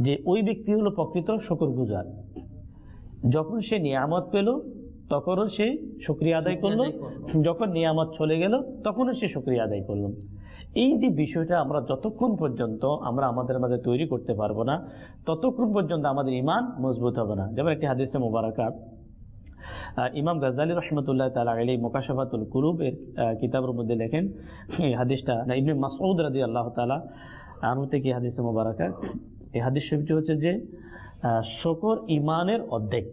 যে ওই ব্যক্তি হলো প্রকৃত শুকরগুজার। যখন সে নিয়ামত পেল তখনও সে শুকরিয়া আদায় করলো, যখন নিয়ামত চলে গেল তখনও সে শুকরিয়া আদায় করলো। এই যে বিষয়টা আমরা যতক্ষণ পর্যন্ত আমরা আমাদের মাঝে তৈরি করতে পারবো না ততক্ষণ পর্যন্ত আমাদের ঈমান মজবুত হবে না। যেমন একটি হাদিসে মুবারাকা ইমাম গাজ্জালী রাহমাতুল্লাহ তাআলা আলাইহি মুকাশাফাতুল কুলুব এর কিতাবের মধ্যে লেখেন, এই হাদিসটা ইবনে মাসউদ রাদিয়াল্লাহু তাআলা আনহু থেকে হাদিসে মুবারাকা। এই হাদিস শরীফটি হচ্ছে যে শুকর ঈমানের অর্ধেক।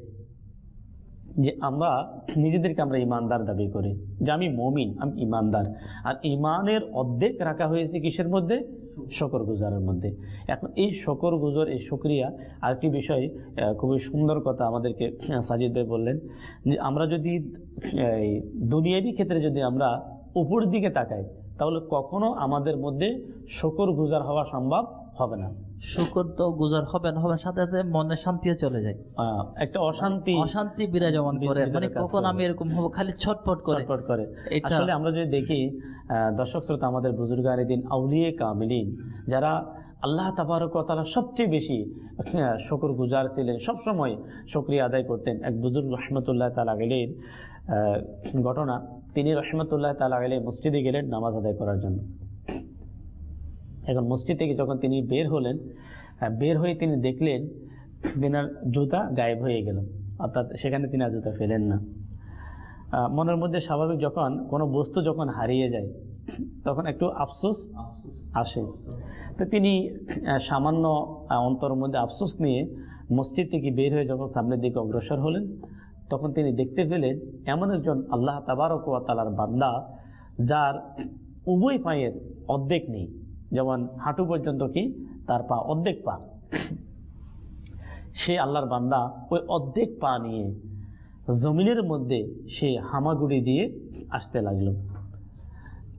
যে আমরা নিজেদেরকে আমরা ঈমানদার দাবি করি যে আমি মুমিন, আমি ঈমানদার, আর ঈমানের অর্ধেক রাখা হয়েছে কিসের মধ্যে? শুকরগুজারের মধ্যে। এখন এই শুকরগুজার, এই শুকরিয়া, আরেকটি বিষয় খুবই সুন্দর কথা আমাদেরকে সাজিদ ভাই বললেন যে আমরা যদি এই দুনিয়াবি ক্ষেত্রে যদি আমরা উপরের দিকে তাকাই তাহলে কখনো আমাদের মধ্যে শুকরগুজার হওয়া সম্ভব হবে না। শুকর তো গুজার হবে না, সাথে সাথে মনে শান্তিও চলে যায়, একটা অশান্তি বিরাজমান করে, মানে কখন আমি এরকম হবো খালি ছটফট করে। আসলে আমরা যদি দেখি দর্শক শ্রোতা, আমাদের বুজুর্গানে দিন আউলিয়ে কামিলিন যারা আল্লাহ তাবারক ওয়া তাআলা সবচেয়ে বেশি শুকরগুজার ছিলেন, সবসময় শুকরিয়া আদায় করতেন। এক বুজুর্গ রহমতুল্লাহ তাআলা আলাইহির ঘটনা, তিনি রহমতুল্লাহ তাআলা আলাইহি মসজিদে গেলেন নামাজ আদায় করার জন্য। এখন মসজিদ থেকে যখন তিনি বের হলেন, বের হয়ে তিনি দেখলেন তিনার জুতা গায়েব হয়ে গেল, অর্থাৎ সেখানে তিনি আর জুতা ফেলেন না। মনের মধ্যে স্বাভাবিক যখন কোনো বস্তু যখন হারিয়ে যায় তখন একটু আফসোস আসে। তো তিনি সামান্য অন্তরের মধ্যে আফসোস নিয়ে মসজিদ থেকে বের হয়ে যখন সামনের দিকে অগ্রসর হলেন তখন তিনি দেখতে পেলেন এমন একজন আল্লাহ তাবারক ওয়া তাআলার বান্দা যার উভয় পায়ের অর্ধেক নেই, যেমন হাঁটু পর্যন্ত কি তার পা, অর্ধেক পা। সে আল্লাহর বান্দা ওই অর্ধেক পা নিয়ে জমিনের মধ্যে সে হামাগুড়ি দিয়ে আসতে লাগলো।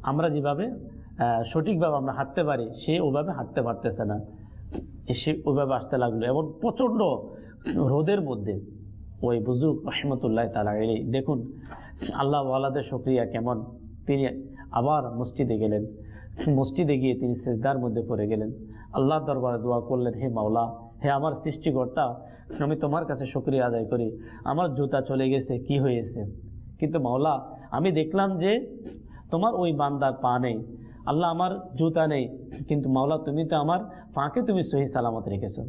আমরা যেভাবে সঠিকভাবে আমরা হাঁটতে পারি সে ওভাবে হাঁটতে পারতেছে না, সে ওইভাবে আসতে লাগলো। এবং প্রচণ্ড রোদের মধ্যে ওই বুজুর্গ রহমতুল্লাহ তাআলা আলাইহি, দেখুন আল্লাহ ওয়ালাদের শুকরিয়া কেমন, তিনি আবার মসজিদে গেলেন। মসজিদে গিয়ে তিনি সেজদার মধ্যে পড়ে গেলেন, আল্লাহর দরবারে দোয়া করলেন, হে মাওলা, হে আমার সৃষ্টিকর্তা, আমি তোমার কাছে শুকরিয়া আদায় করি, আমার জুতা চলে গেছে, কি হয়েছে, কিন্তু মাওলা আমি দেখলাম যে তোমার ওই বান্দার পা নেই, আল্লাহ আমার জুতা নেই, কিন্তু মাওলা তুমি তো আমার পাকে তুমি সহি সালামত রেখেছো।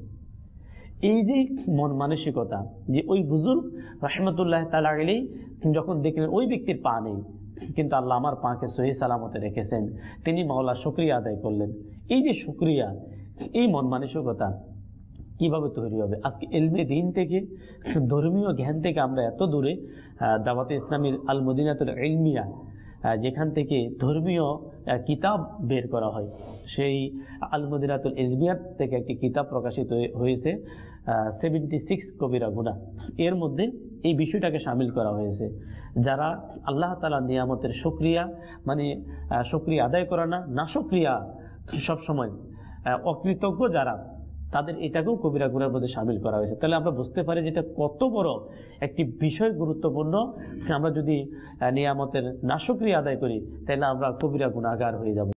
এই যে মন মানসিকতা, যে ওই বুজুর্গ রহমতুল্লাহ তাআলা আলাইহি যখন দেখলেন ওই ব্যক্তির পা নেই কিন্তু আল্লাহ আমার পাকে সহি সালামতে রেখেছেন, তিনি মাওলা শুকরিয়া আদায় করলেন। এই যে শুকরিয়া, এই মন মানসিকতা কিভাবে তৈরি হবে? আজকে ইলমে দ্বীন থেকে, ধর্মীয় জ্ঞান থেকে আমরা এত দূরে। দাওয়াতে ইসলামীর আল মদিনাতুল ইলমিয়া, যেখান থেকে ধর্মীয় কিতাব বের করা হয়, সেই আল মদিনাতুল ইলমিয়া থেকে একটি কিতাব প্রকাশিত হয়েছে 76 কবিরা গুনাহ। এর মধ্যে এই বিষয়টাকে শামিল করা হয়েছে। যারা আল্লাহ তাআলার নিয়ামতের শুকরিয়া, মানে শুকরিয়া আদায় করা না, নাশুকরিয়া সবসময় অকৃতজ্ঞ যারা, তাদের এটাকেও কবিরা গুনাহের মধ্যে শামিল করা হয়েছে। তাহলে আমরা বুঝতে পারি যে এটা কত বড় একটি বিষয়, গুরুত্বপূর্ণ। আমরা যদি নিয়ামতের নাশুকরিয়া আদায় করি তাহলে আমরা কবিরা গুনাহগার হয়ে যাব।